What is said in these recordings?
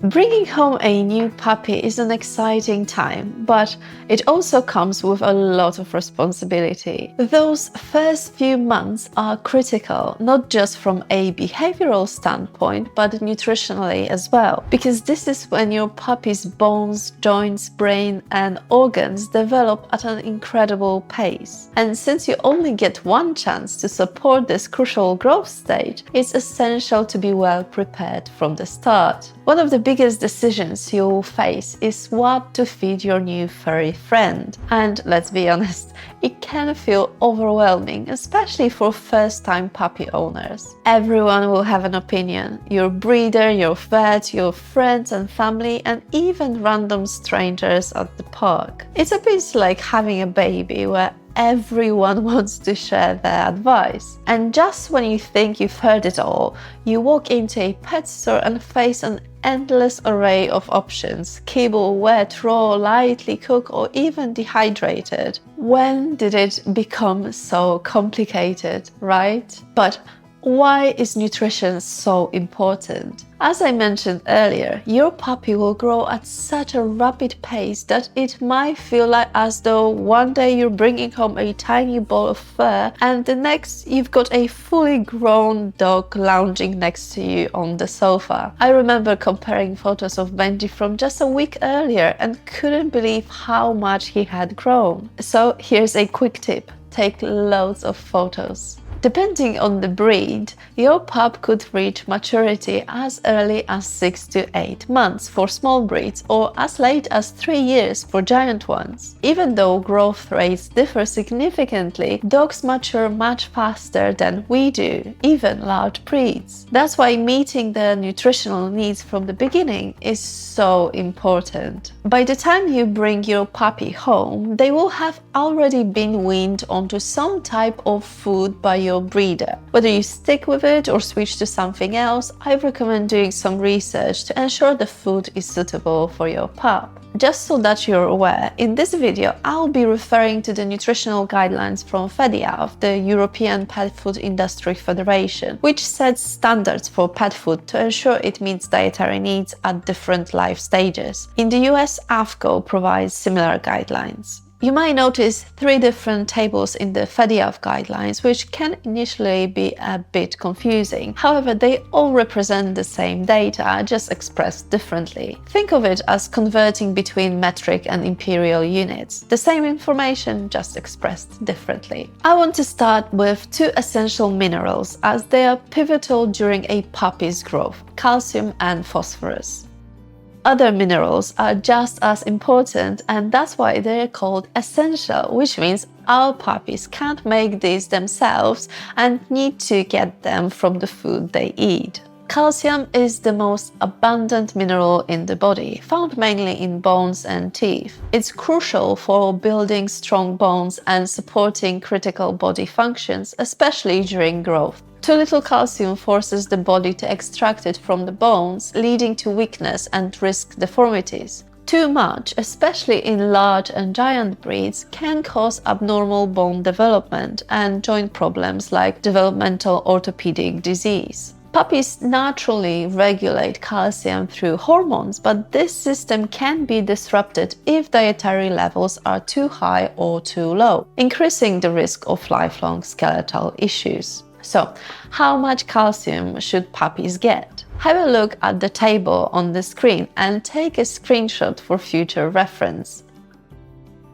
Bringing home a new puppy is an exciting time, but it also comes with a lot of responsibility. Those first few months are critical, not just from a behavioral standpoint, but nutritionally as well, because this is when your puppy's bones, joints, brain, and organs develop at an incredible pace. And since you only get one chance to support this crucial growth stage, it's essential to be well prepared from the start. One of the biggest decisions you'll face is what to feed your new furry friend. And let's be honest, it can feel overwhelming, especially for first-time puppy owners. Everyone will have an opinion. Your breeder, your vet, your friends and family, and even random strangers at the park. It's a bit like having a baby where everyone wants to share their advice. And just when you think you've heard it all, you walk into a pet store and face an endless array of options: kibble, wet, raw, lightly cooked, or even dehydrated. When did it become so complicated, right? But why is nutrition so important? As I mentioned earlier, your puppy will grow at such a rapid pace that it might feel like as though one day you're bringing home a tiny ball of fur and the next you've got a fully grown dog lounging next to you on the sofa. I remember comparing photos of Benji from just a week earlier and couldn't believe how much he had grown. So here's a quick tip: take loads of photos. Depending on the breed, your pup could reach maturity as early as 6 to 8 months for small breeds or as late as 3 years for giant ones. Even though growth rates differ significantly, dogs mature much faster than we do, even large breeds. That's why meeting their nutritional needs from the beginning is so important. By the time you bring your puppy home, they will have already been weaned onto some type of food by your breeder. Whether you stick with it or switch to something else, I recommend doing some research to ensure the food is suitable for your pup. Just so that you're aware, in this video I'll be referring to the nutritional guidelines from FEDIAF, the European Pet Food Industry Federation, which sets standards for pet food to ensure it meets dietary needs at different life stages. In the US, AFCO provides similar guidelines. You might notice 3 different tables in the FEDIAF guidelines, which can initially be a bit confusing. However, they all represent the same data, just expressed differently. Think of it as converting between metric and imperial units. The same information, just expressed differently. I want to start with 2 essential minerals, as they are pivotal during a puppy's growth: calcium and phosphorus. Other minerals are just as important, and that's why they're called essential, which means our puppies can't make these themselves and need to get them from the food they eat. Calcium is the most abundant mineral in the body, found mainly in bones and teeth. It's crucial for building strong bones and supporting critical body functions, especially during growth. Too little calcium forces the body to extract it from the bones, leading to weakness and risk deformities. Too much, especially in large and giant breeds, can cause abnormal bone development and joint problems like developmental orthopedic disease. Puppies naturally regulate calcium through hormones, but this system can be disrupted if dietary levels are too high or too low, increasing the risk of lifelong skeletal issues. So, how much calcium should puppies get? Have a look at the table on the screen and take a screenshot for future reference.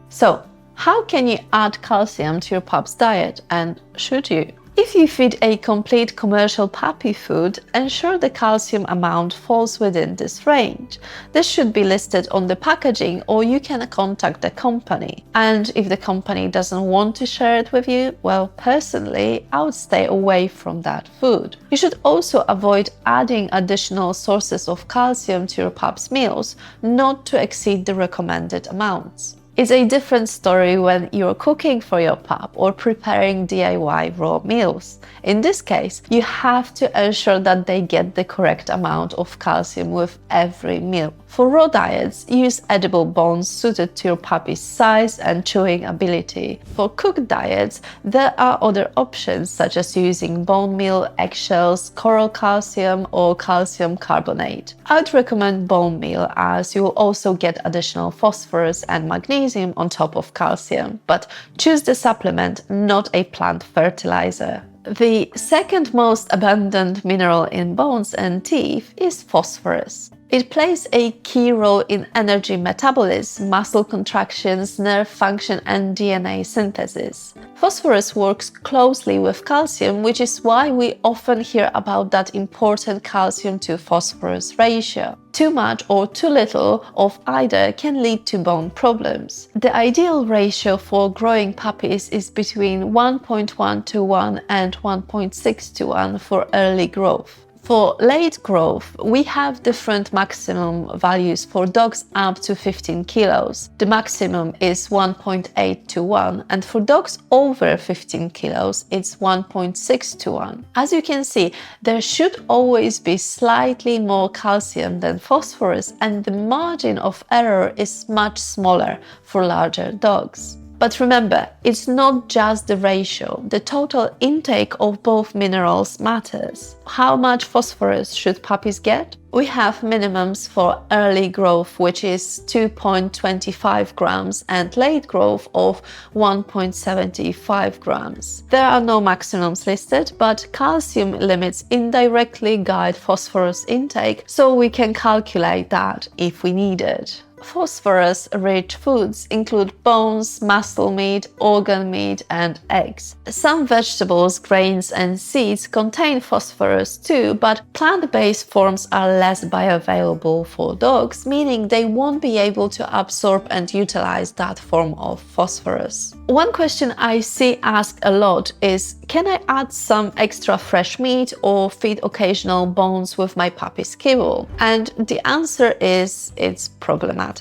So, how can you add calcium to your pup's diet, and should you? If you feed a complete commercial puppy food, ensure the calcium amount falls within this range. This should be listed on the packaging, or you can contact the company. And if the company doesn't want to share it with you, well, personally, I would stay away from that food. You should also avoid adding additional sources of calcium to your pup's meals, not to exceed the recommended amounts. It's a different story when you're cooking for your pup or preparing DIY raw meals. In this case, you have to ensure that they get the correct amount of calcium with every meal. For raw diets, use edible bones suited to your puppy's size and chewing ability. For cooked diets, there are other options such as using bone meal, eggshells, coral calcium, or calcium carbonate. I'd recommend bone meal as you will also get additional phosphorus and magnesium on top of calcium, but choose the supplement, not a plant fertilizer. The second most abundant mineral in bones and teeth is phosphorus. It plays a key role in energy metabolism, muscle contractions, nerve function, and DNA synthesis. Phosphorus works closely with calcium, which is why we often hear about that important calcium to phosphorus ratio. Too much or too little of either can lead to bone problems. The ideal ratio for growing puppies is between 1.1 to 1 and 1.6 to 1 for early growth. For late growth, we have different maximum values for dogs up to 15 kilos. The maximum is 1.8 to 1, and for dogs over 15 kilos, it's 1.6 to 1. As you can see, there should always be slightly more calcium than phosphorus, and the margin of error is much smaller for larger dogs. But remember, it's not just the ratio. The total intake of both minerals matters. How much phosphorus should puppies get? We have minimums for early growth, which is 2.25 grams, and late growth of 1.75 grams. There are no maximums listed, but calcium limits indirectly guide phosphorus intake, so we can calculate that if we need it. Phosphorus-rich foods include bones, muscle meat, organ meat, and eggs. Some vegetables, grains, and seeds contain phosphorus too, but plant-based forms are less bioavailable for dogs, meaning they won't be able to absorb and utilize that form of phosphorus. One question I see asked a lot is, can I add some extra fresh meat or feed occasional bones with my puppy's kibble? And the answer is, it's problematic.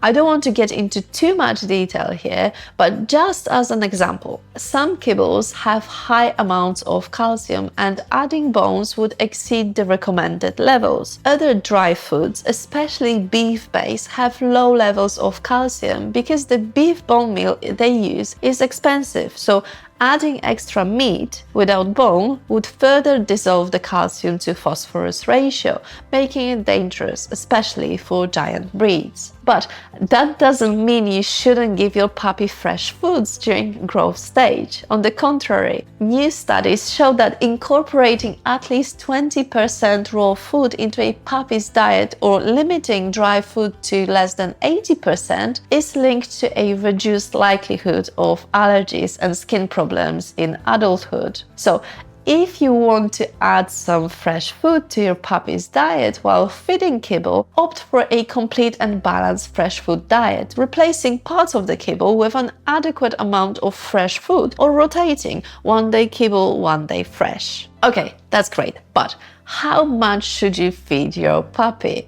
I don't want to get into too much detail here, but just as an example, some kibbles have high amounts of calcium and adding bones would exceed the recommended levels. Other dry foods, especially beef-based, have low levels of calcium because the beef bone meal they use is expensive, so adding extra meat without bone would further dissolve the calcium to phosphorus ratio, making it dangerous, especially for giant breeds. But that doesn't mean you shouldn't give your puppy fresh foods during growth stage. On the contrary, new studies show that incorporating at least 20% raw food into a puppy's diet or limiting dry food to less than 80% is linked to a reduced likelihood of allergies and skin problems in adulthood. So, if you want to add some fresh food to your puppy's diet while feeding kibble, opt for a complete and balanced fresh food diet, replacing parts of the kibble with an adequate amount of fresh food or rotating one day kibble, one day fresh. Okay, that's great, but how much should you feed your puppy?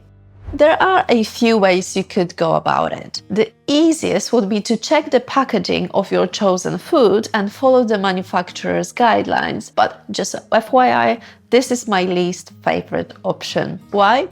There are a few ways you could go about it. The easiest would be to check the packaging of your chosen food and follow the manufacturer's guidelines. But just FYI, this is my least favorite option. Why?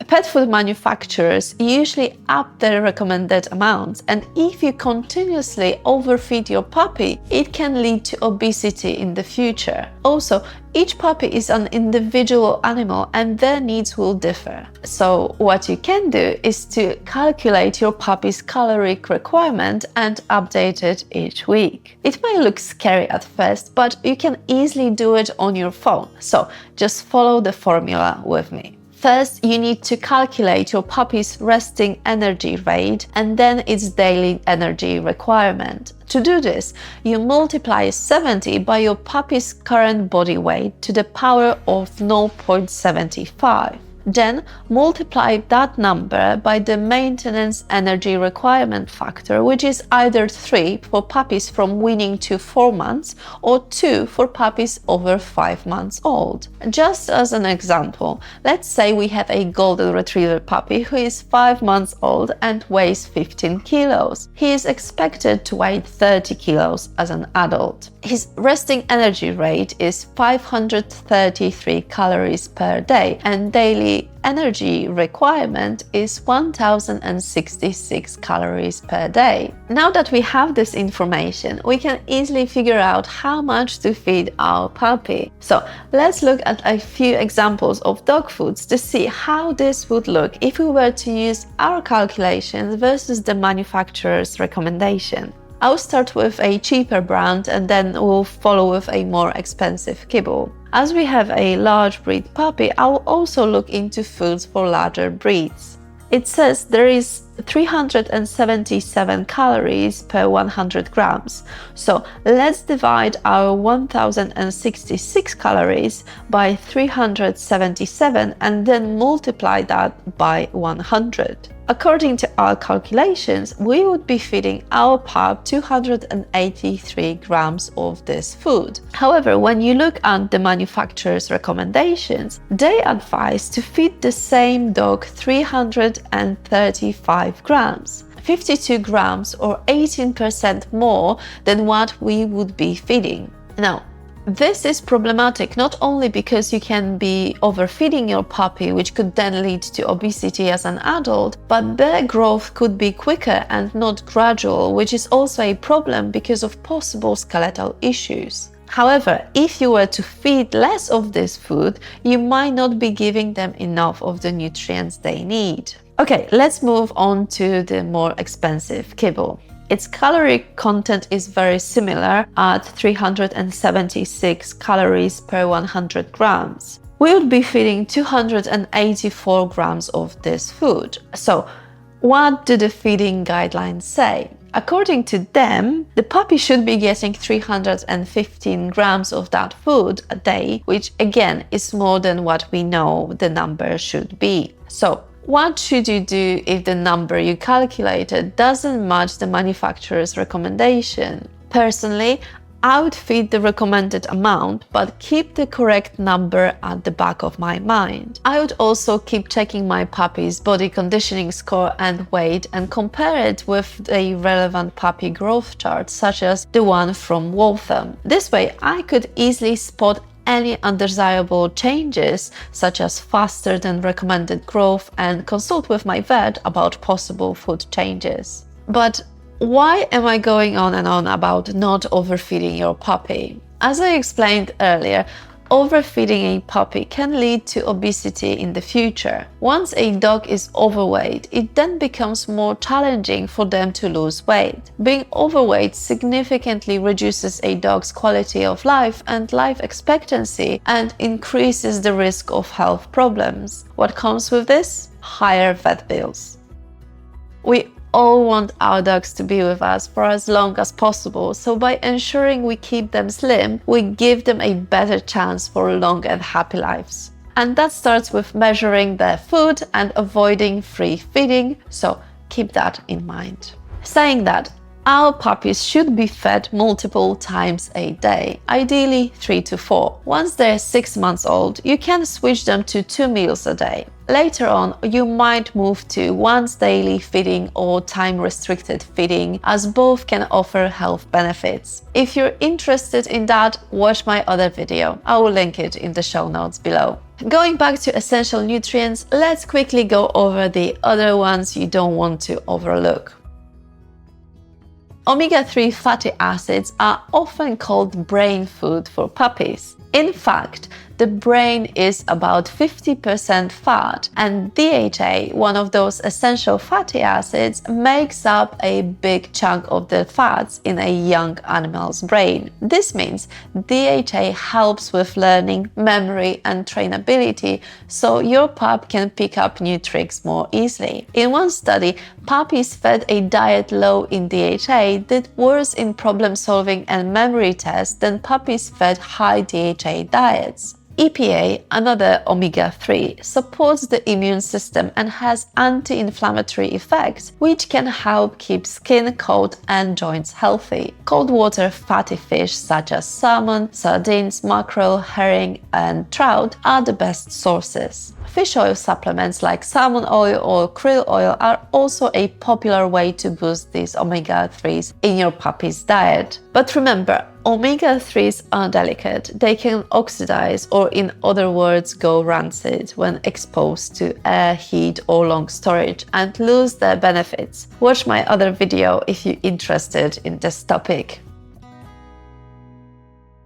Pet food manufacturers usually up their recommended amounts, and if you continuously overfeed your puppy, it can lead to obesity in the future. Also, each puppy is an individual animal and their needs will differ. So what you can do is to calculate your puppy's caloric requirement and update it each week. It may look scary at first, but you can easily do it on your phone. So just follow the formula with me. First, you need to calculate your puppy's resting energy rate and then its daily energy requirement. To do this, you multiply 70 by your puppy's current body weight to the power of 0.75. Then multiply that number by the maintenance energy requirement factor, which is either 3 for puppies from weaning to 4 months or 2 for puppies over 5 months old. Just as an example, let's say we have a golden retriever puppy who is 5 months old and weighs 15 kilos. He is expected to weigh 30 kilos as an adult. His resting energy rate is 533 calories per day and daily daily energy requirement is 1066 calories per day. Now that we have this information, we can easily figure out how much to feed our puppy. So let's look at a few examples of dog foods to see how this would look if we were to use our calculations versus the manufacturer's recommendation. I'll start with a cheaper brand and then we'll follow with a more expensive kibble. As we have a large breed puppy, I will also look into foods for larger breeds. It says there is 377 calories per 100 grams. So let's divide our 1066 calories by 377 and then multiply that by 100. According to our calculations, we would be feeding our pup 283 grams of this food. However, when you look at the manufacturer's recommendations, they advise to feed the same dog 335 grams. 52 grams or 18% more than what we would be feeding. Now, this is problematic not only because you can be overfeeding your puppy, which could then lead to obesity as an adult, but their growth could be quicker and not gradual, which is also a problem because of possible skeletal issues. However, if you were to feed less of this food, you might not be giving them enough of the nutrients they need. Okay, let's move on to the more expensive kibble. Its calorie content is very similar at 376 calories per 100 grams. We would be feeding 284 grams of this food. So, what do the feeding guidelines say? According to them, the puppy should be getting 315 grams of that food a day, which again is more than what we know the number should be. So, what should you do if the number you calculated doesn't match the manufacturer's recommendation? Personally, I would feed the recommended amount, but keep the correct number at the back of my mind. I would also keep checking my puppy's body conditioning score and weight and compare it with a relevant puppy growth chart, such as the one from Waltham. This way, I could easily spot any undesirable changes, such as faster than recommended growth, and consult with my vet about possible food changes. But why am I going on and on about not overfeeding your puppy? As I explained earlier, overfeeding a puppy can lead to obesity in the future. Once a dog is overweight, it then becomes more challenging for them to lose weight. Being overweight significantly reduces a dog's quality of life and life expectancy and increases the risk of health problems. What comes with this? Higher vet bills. We all want our dogs to be with us for as long as possible, so by ensuring we keep them slim, we give them a better chance for long and happy lives. And that starts with measuring their food and avoiding free feeding, so keep that in mind. Saying that, our puppies should be fed multiple times a day, ideally 3 to 4. Once they're 6 months old, you can switch them to 2 meals a day. Later on, you might move to once daily feeding or time-restricted feeding, as both can offer health benefits. If you're interested in that, watch my other video. I will link it in the show notes below. Going back to essential nutrients, let's quickly go over the other ones you don't want to overlook. Omega-3 fatty acids are often called brain food for puppies. In fact, the brain is about 50% fat, and DHA, one of those essential fatty acids, makes up a big chunk of the fats in a young animal's brain. This means DHA helps with learning, memory, and trainability, so your pup can pick up new tricks more easily. In one study, puppies fed a diet low in DHA did worse in problem-solving and memory tests than puppies fed high DHA diets. EPA, another omega-3, supports the immune system and has anti-inflammatory effects, which can help keep skin, coat, and joints healthy. Cold water fatty fish such as salmon, sardines, mackerel, herring, and trout are the best sources. fish oil supplements like salmon oil or krill oil are also a popular way to boost these omega-3s in your puppy's diet. But remember, omega-3s are delicate. They can oxidize, or in other words, go rancid when exposed to air, heat or long storage, and lose their benefits. Watch my other video if you're interested in this topic.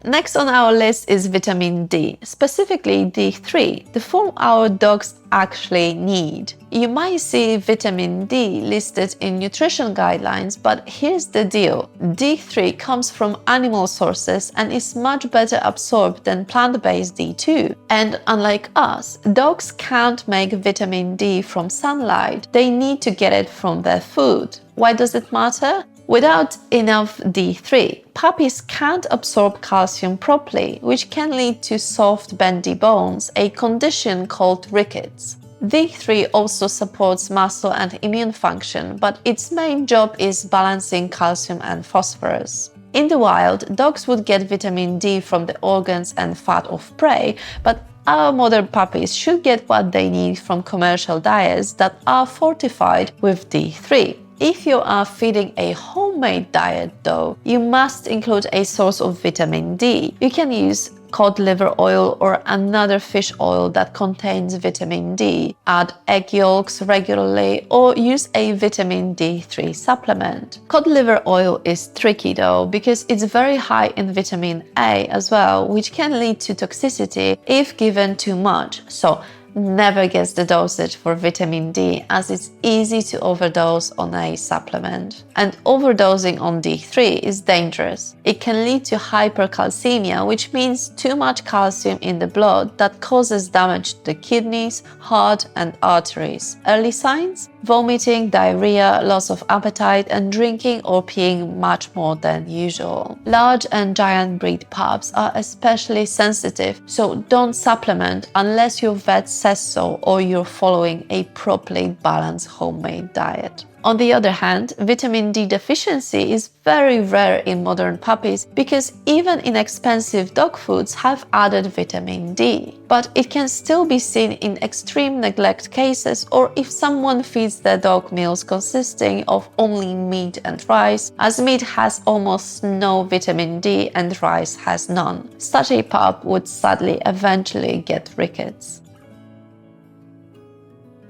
Next on our list is vitamin D, specifically D3, the form our dogs actually need. You might see vitamin D listed in nutrition guidelines, but here's the deal. D3 comes from animal sources and is much better absorbed than plant-based D2. And unlike us, dogs can't make vitamin D from sunlight. They need to get it from their food. Why does it matter? Without enough D3, puppies can't absorb calcium properly, which can lead to soft, bendy bones, a condition called rickets. D3 also supports muscle and immune function, but its main job is balancing calcium and phosphorus. In the wild, dogs would get vitamin D from the organs and fat of prey, but our modern puppies should get what they need from commercial diets that are fortified with D3. If you are feeding a homemade diet though, you must include a source of vitamin D. You can use cod liver oil or another fish oil that contains vitamin D. Add egg yolks regularly or use a vitamin D3 supplement. Cod liver oil is tricky though because it's very high in vitamin A as well, which can lead to toxicity if given too much. So never guess the dosage for vitamin D, as it's easy to overdose on a supplement. And overdosing on D3 is dangerous. It can lead to hypercalcemia, which means too much calcium in the blood that causes damage to the kidneys, heart and arteries. Early signs? Vomiting, diarrhea, loss of appetite, and drinking or peeing much more than usual. Large and giant breed pups are especially sensitive, so don't supplement unless your vet says so or you're following a properly balanced homemade diet. On the other hand, vitamin D deficiency is very rare in modern puppies because even inexpensive dog foods have added vitamin D. But it can still be seen in extreme neglect cases or if someone feeds their dog meals consisting of only meat and rice, as meat has almost no vitamin D and rice has none. Such a pup would sadly eventually get rickets.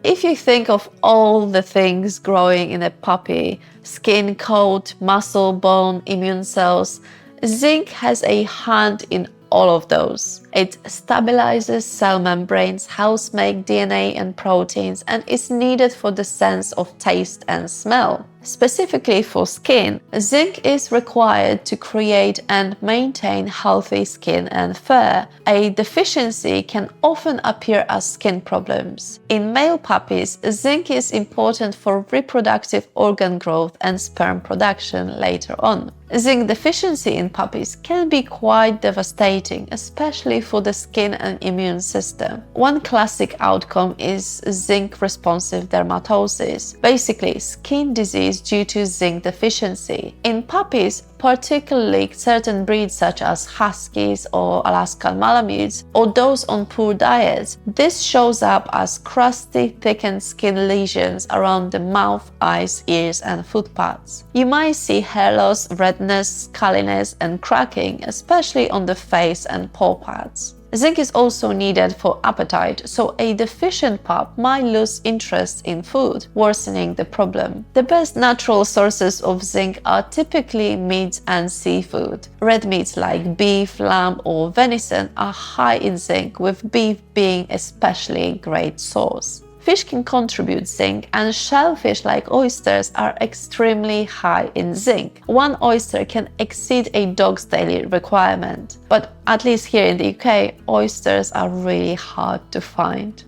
If you think of all the things growing in a puppy, skin, coat, muscle, bone, immune cells, zinc has a hand in all of those. It stabilizes cell membranes, helps make DNA and proteins, and is needed for the sense of taste and smell. Specifically for skin, zinc is required to create and maintain healthy skin and fur. A deficiency can often appear as skin problems. In male puppies, zinc is important for reproductive organ growth and sperm production later on. Zinc deficiency in puppies can be quite devastating, especially for the skin and immune system. One classic outcome is zinc-responsive dermatosis, basically skin disease due to zinc deficiency. In puppies, particularly certain breeds such as Huskies or Alaskan Malamutes or those on poor diets, this shows up as crusty, thickened skin lesions around the mouth, eyes, ears and foot pads. You might see hair loss, redness, scaliness and cracking, especially on the face and paw pads. Zinc is also needed for appetite, so a deficient pup might lose interest in food, worsening the problem. The best natural sources of zinc are typically meats and seafood. Red meats like beef, lamb or venison are high in zinc, with beef being especially great source. Fish can contribute zinc, and shellfish like oysters are extremely high in zinc. One oyster can exceed a dog's daily requirement. But at least here in the UK, oysters are really hard to find.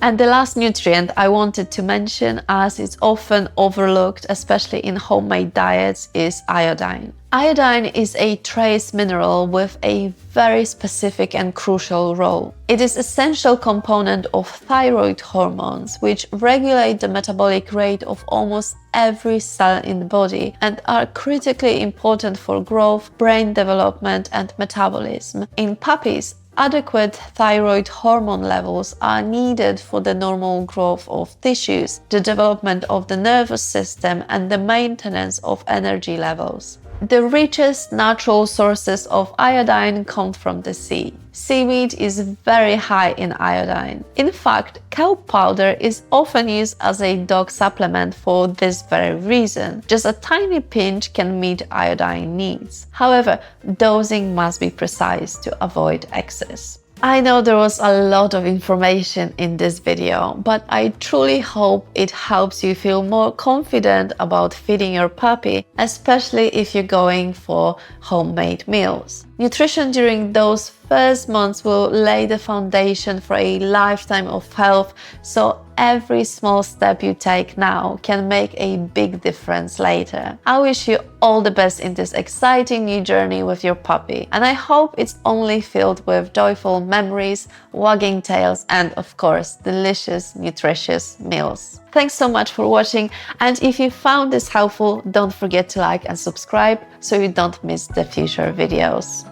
And the last nutrient I wanted to mention, as it's often overlooked, especially in homemade diets, is iodine. Iodine is a trace mineral with a very specific and crucial role. It is an essential component of thyroid hormones, which regulate the metabolic rate of almost every cell in the body and are critically important for growth, brain development and metabolism. In puppies, Adequate thyroid hormone levels are needed for the normal growth of tissues, the development of the nervous system, and the maintenance of energy levels. The richest natural sources of iodine come from the sea. Seaweed is very high in iodine. In fact, kelp powder is often used as a dog supplement for this very reason. Just a tiny pinch can meet iodine needs. However, dosing must be precise to avoid excess. I know there was a lot of information in this video, but I truly hope it helps you feel more confident about feeding your puppy, especially if you're going for homemade meals. Nutrition during those first months will lay the foundation for a lifetime of health, so every small step you take now can make a big difference later. I wish you all the best in this exciting new journey with your puppy, and I hope it's only filled with joyful memories, wagging tails, and of course, delicious, nutritious meals. Thanks so much for watching, and if you found this helpful, don't forget to like and subscribe so you don't miss the future videos.